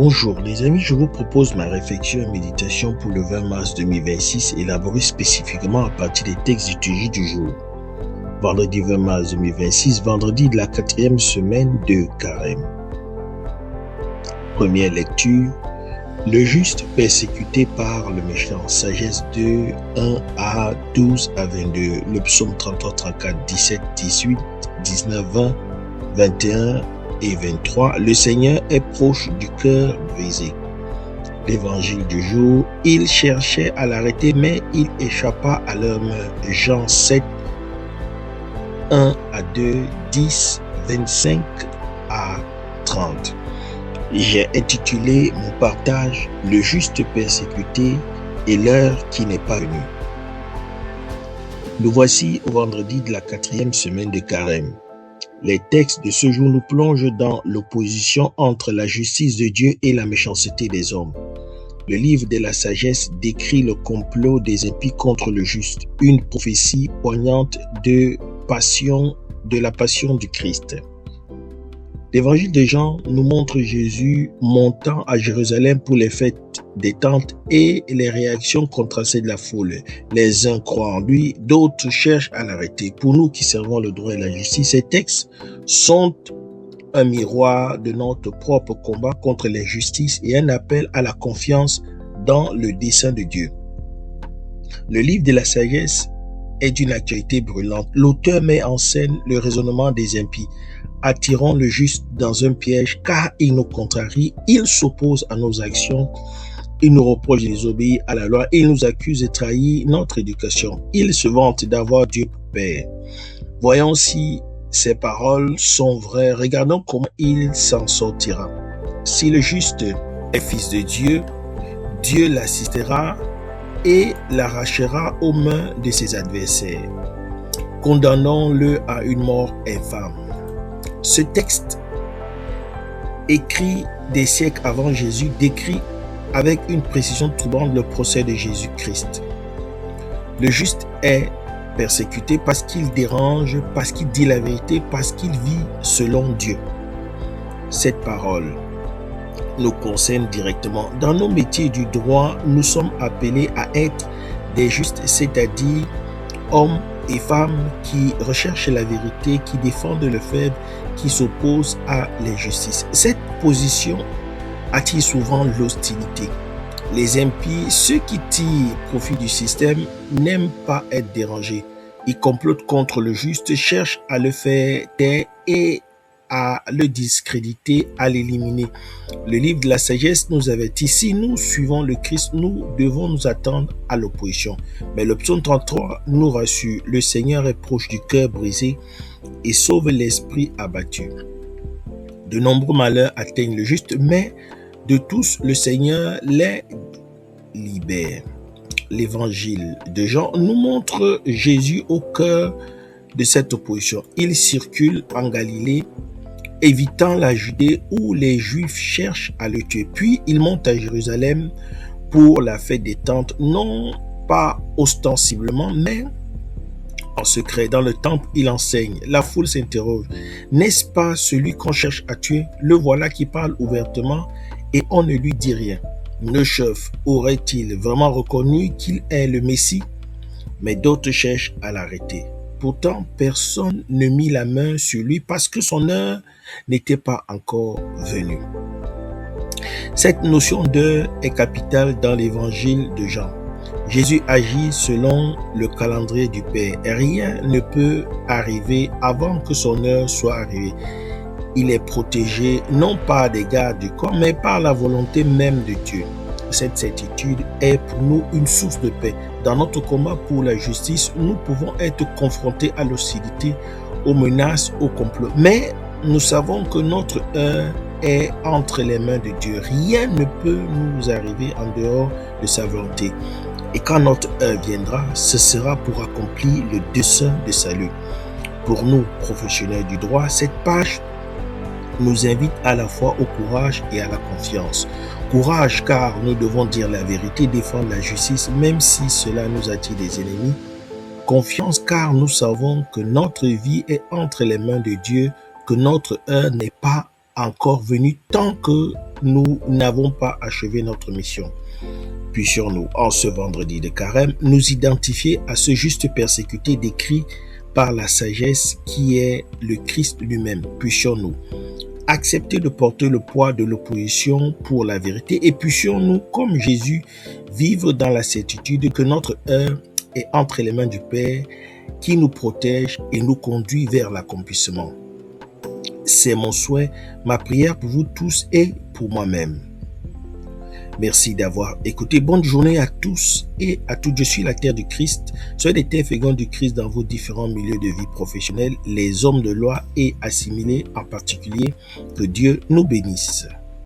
Bonjour les amis, je vous propose ma réflexion et méditation pour le 20 mars 2026 élaborée spécifiquement à partir des textes liturgiques du jour. Vendredi 20 mars 2026, vendredi de la 4e semaine de Carême. Première lecture, le juste persécuté par le méchant. Sagesse 2, 1 à 12 à 22. Le psaume 33, 34, 17, 18, 19, 20, 21 et 23. Le Seigneur est proche du cœur brisé. L'évangile du jour, ils cherchaient à l'arrêter, mais il échappa à leurs mains. Jean 7, 1 à 2, 10, 25 à 30. J'ai intitulé mon partage « Le juste persécuté et l'heure qui n'est pas venue ». Nous voici au vendredi de la 4e semaine de Carême. Les textes de ce jour nous plongent dans l'opposition entre la justice de Dieu et la méchanceté des hommes. Le livre de la sagesse décrit le complot des impies contre le juste, une prophétie poignante de la passion du Christ. L'évangile de Jean nous montre Jésus montant à Jérusalem pour les fêtes des tentes et les réactions contrastées de la foule. Les uns croient en lui, d'autres cherchent à l'arrêter. Pour nous qui servons le droit et la justice, ces textes sont un miroir de notre propre combat contre l'injustice et un appel à la confiance dans le dessein de Dieu. Le livre de la sagesse est d'une actualité brûlante. L'auteur met en scène le raisonnement des impies, attirant le juste dans un piège car il nous contrarie, il s'oppose à nos actions, il nous reproche de désobéir à la loi, il nous accuse de trahir notre éducation. Il se vante d'avoir Dieu pour Père. Voyons si ces paroles sont vraies, regardons comment il s'en sortira. Si le juste est fils de Dieu, Dieu l'assistera et l'arrachera aux mains de ses adversaires. Condamnons-le à une mort infâme. Ce texte, écrit des siècles avant Jésus, décrit avec une précision troublante le procès de Jésus-Christ. Le juste est persécuté parce qu'il dérange, parce qu'il dit la vérité, parce qu'il vit selon Dieu. Cette parole nous concerne directement. Dans nos métiers du droit, nous sommes appelés à être des justes, c'est-à-dire hommes et femmes qui recherchent la vérité, qui défendent le faible, qui s'opposent à l'injustice. Cette position attire souvent l'hostilité. Les impies, ceux qui tirent profit du système, n'aiment pas être dérangés. Ils complotent contre le juste, cherchent à le faire taire et à le discréditer, à l'éliminer. Le livre de la sagesse nous avertit, si nous suivons le Christ, nous devons nous attendre à l'opposition. Mais le psaume 33 nous rassure, le Seigneur est proche du cœur brisé et sauve l'esprit abattu. De nombreux malheurs atteignent le juste, mais de tous le Seigneur les libère. L'évangile de Jean nous montre Jésus au cœur de cette opposition. Il circule en Galilée, évitant la Judée où les Juifs cherchent à le tuer. Puis il monte à Jérusalem pour la fête des tentes, non pas ostensiblement, mais en secret. Dans le temple, il enseigne. La foule s'interroge. N'est-ce pas celui qu'on cherche à tuer? Le voilà qui parle ouvertement et on ne lui dit rien. Le chef aurait-il vraiment reconnu qu'il est le Messie? Mais d'autres cherchent à l'arrêter. Pourtant, personne ne mit la main sur lui parce que son heure n'était pas encore venue. Cette notion d'heure est capitale dans l'évangile de Jean. Jésus agit selon le calendrier du Père. Rien ne peut arriver avant que son heure soit arrivée. Il est protégé non par des gardes du corps, mais par la volonté même de Dieu. Cette certitude est pour nous une source de paix. Dans notre combat pour la justice, nous pouvons être confrontés à l'hostilité, aux menaces, aux complots. Mais nous savons que notre heure est entre les mains de Dieu. Rien ne peut nous arriver en dehors de sa volonté. Et quand notre heure viendra, ce sera pour accomplir le dessein de salut. Pour nous, professionnels du droit, cette page nous invite à la fois au courage et à la confiance. Courage car nous devons dire la vérité, défendre la justice, même si cela nous attire des ennemis. Confiance car nous savons que notre vie est entre les mains de Dieu, que notre heure n'est pas encore venue tant que nous n'avons pas achevé notre mission. Puissions-nous, en ce vendredi de carême, nous identifier à ce juste persécuté décrit par la sagesse qui est le Christ lui-même. Puissions-nous accepter de porter le poids de l'opposition pour la vérité et puissions-nous, comme Jésus, vivre dans la certitude que notre heure est entre les mains du Père qui nous protège et nous conduit vers l'accomplissement. C'est mon souhait, ma prière pour vous tous et pour moi-même. Merci d'avoir écouté. Bonne journée à tous et à toutes. Je suis la terre du Christ. Soyez des terres fécondes du Christ dans vos différents milieux de vie professionnels, les hommes de loi et assimilés en particulier. Que Dieu nous bénisse.